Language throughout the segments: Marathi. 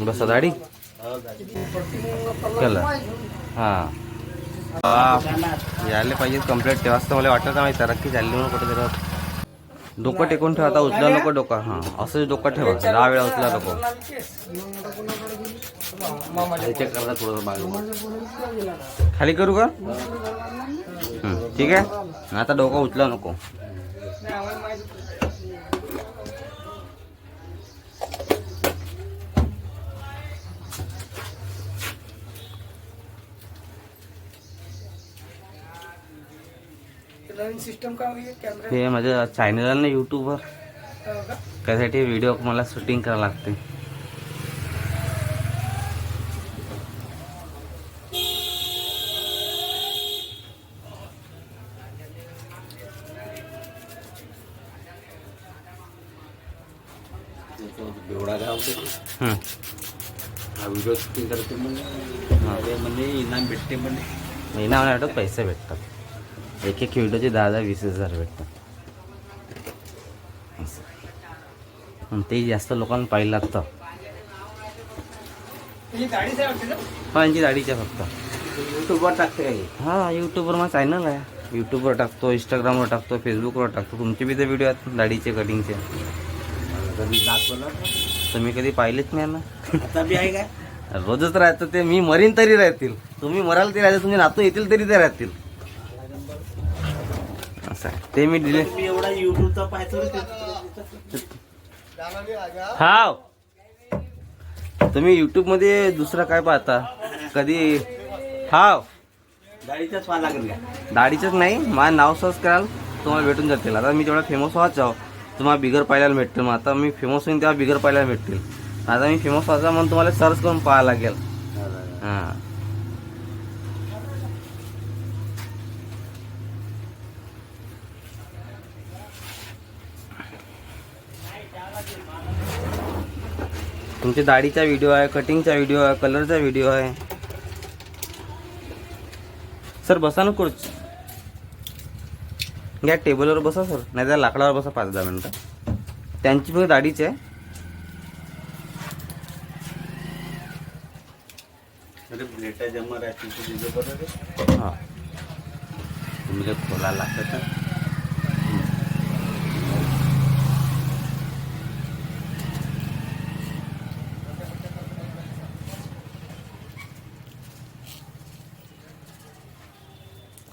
बस दाढी केलं हां यायला पाहिजे कंप्लीट. तेव्हाच तर मला वाटतं माहिती तरक्की झाली म्हणून कुठे डोकं टेकून ठेवा. आता उचला नको डोकं. हां असंच डोकं ठेवा. 10 वेळा उचला नको. चेक करता थोडंसं खाली करू का? ठीक आहे. आता डोकं उचला नको. सिस्टम का कॅमेरा हे माझ्या चॅनल आहे ना यूट्यूबवर. त्यासाठी व्हिडिओ मला शूटिंग करावं लागते. व्हिडिओ शूटिंग करते म्हणजे इनाम भेटते. म्हणजे इनाम नाही भेटत, पैसे भेटतात. एक व्हिडिओचे 10,000-20,000 भेटतात. ते जास्त लोकांना पाहिलं लागतं. हा यांची दाढीच्या फक्त युट्यूबवर टाकते काही. हां यूट्यूबवर माझा चॅनल आहे. यूट्यूबवर टाकतो, इंस्टाग्रामवर टाकतो, फेसबुकवर टाकतो. तुमचे बी ते व्हिडिओ आहेत दाढीचे कटिंगचे. कधी दाखवलं तुम्ही कधी पाहिलेच नाही ना. आता बी आहे काय? रोजच राहतं ते. मी मरीन तरी राहतील, तुम्ही मराल तरी राहतील, तुमचे नातू येतील तरी ते राहतील. असं आहे ते. मी दिले मी एवढा युट्यूबचा पाहतो. हाव तुम्ही यूट्यूबमध्ये दुसरं काय पाहता कधी? हाव गाडीचाच पाहा लागेल का? दाढीचंच नाही, माझं नाव सर्च कराल तुम्हाला भेटून जातील. आता मी तेवढा फेमस व्हाच जाऊ तुम्हाला बिगर पाहायला भेटतील. मग आता मी फेमस होईन तेव्हा बिगर पाहायला भेटतील. आता मी फेमस व्हायचा म्हणून तुम्हाला सर्च करून पाहावं लागेल. हां तुमच्या दाढीचा व्हिडिओ आहे, कटिंगचा व्हिडिओ आहे, कलरचा व्हिडिओ आहे. सर बसा ना खुर्च. घ्या टेबलवर बसा सर, नाही तर लाकडावर बसा 5-10 मिनटं. त्यांची पण दाढीची आहे. प्लेटा जमा राहतील. हां तुम्ही खोलायला लागतं.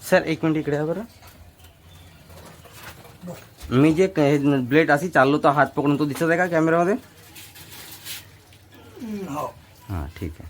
सर 1 मिनिट इकडे आहे बरं. मी जे ब्लेड अशी चाललो होतो हात पकडून, तो दिसत आहे का कॅमेरामध्ये? हां ठीक आहे.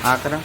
हा करा.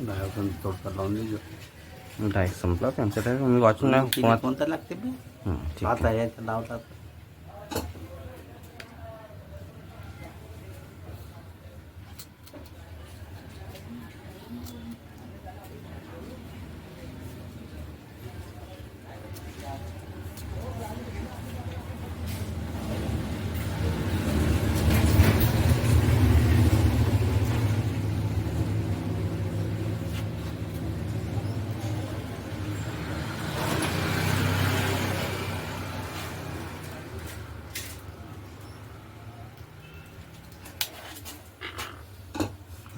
पण थोडंसं लावून देજો. डायरेक्ट संपला त्यांचा टाईम. मी वाचून नाही किती कोणता लागते बे? ठीक पाच आहे. आहे याचं लावतात.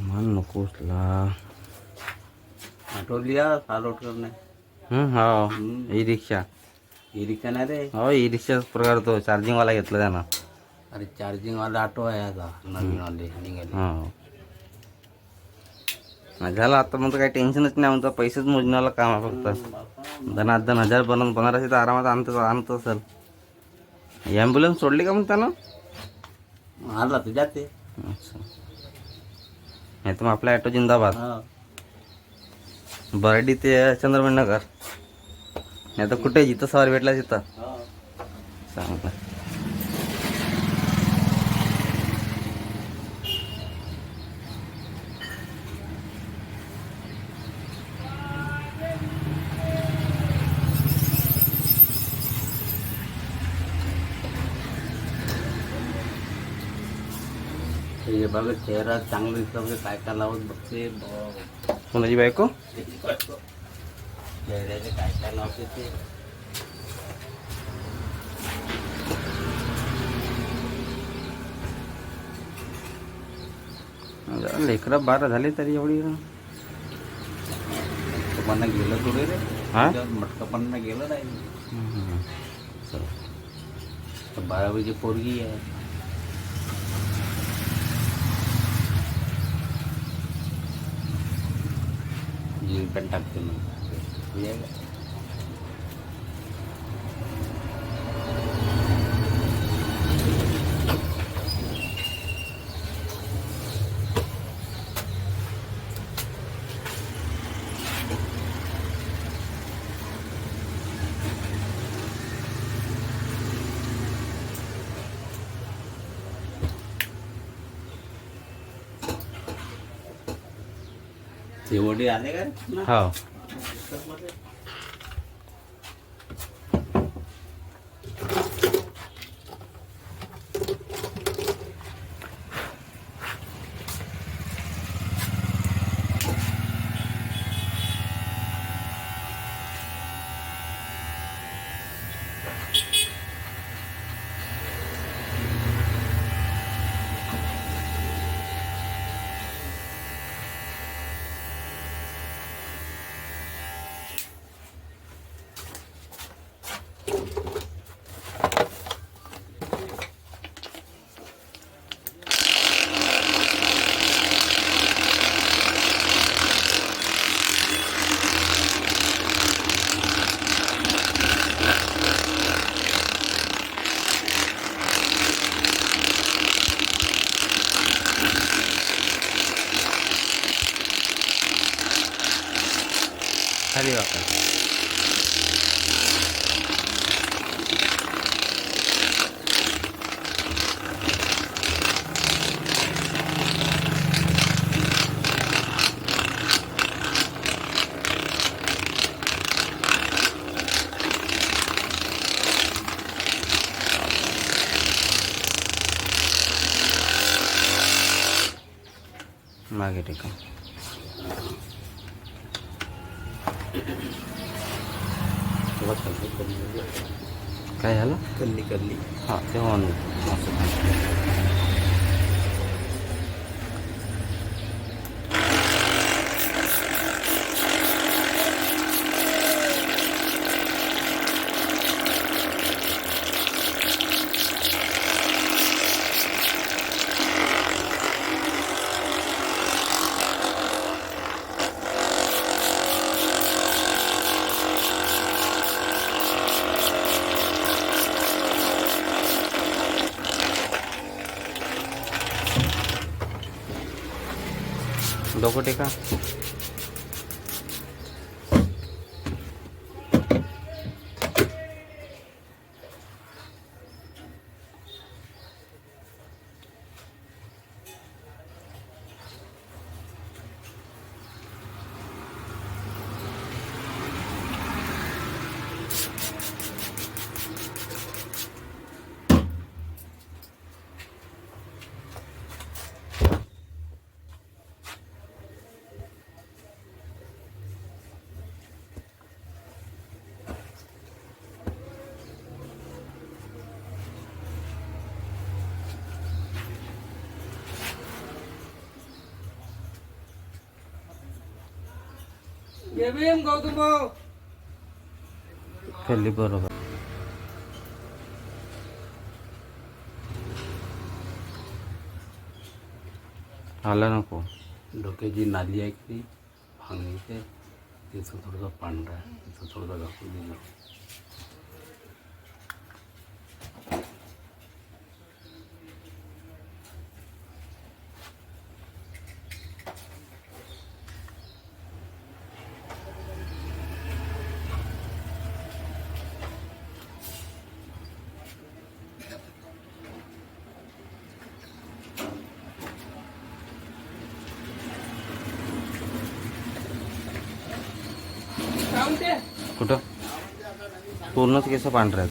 मन नको उचला. ऑटो लिया चालवट करणे. हो ई रिक्षा. ही रिक्षा नाही रे. हो ई रिक्षाच प्रकार तो चार्जिंगवाला घेतला त्यानं. अरे चार्जिंग वाला ऑटो आहे आता नवीन वाले निघाले. हो झालं आता म्हणतो काही टेन्शनच नाही म्हणतो. पैसेच मोजण्याला काम आहे फक्त. दनादन 1000 बनवून 1500 तर आरामात आणत असेल. ॲम्ब्युलन्स सोडली का मग त्यानं? आला तर जाते. अच्छा नाही तर मग आपला ॲटो जिंदाबाद. हा. बर्डी ते चंद्रमणी नगर. नाही तर कुठे जिथं सवार भेटला तिथं हा. चांगलं. हे बघ चेहरा चांगला दिसतो. काय काय लावत बघते. कोणाची बायको? चेहऱ्याचे काय काय लावते ते. लेकरं 12 झाले तरी एवढी. मटकपणा गेलं थोडे रे. हा मटकपणा गेलं नाही. चल. 12 पोरगी आहे. जीन्स पॅन्ट टाकते मग. शेवटी आले का रे? हो खाली वापर. मागे टेका. काय झालं? कल्ली कल्ली. हां तेव्हा डोकं टेका. खाली बरोबर आला नको. डोक्याची नाली आहे की भांगणीचे तिचं थोडंसं पांढरं आहे, तिचं थोडंसं घासून दिलं. कुठं पूर्णच केस पांढरे आहेत.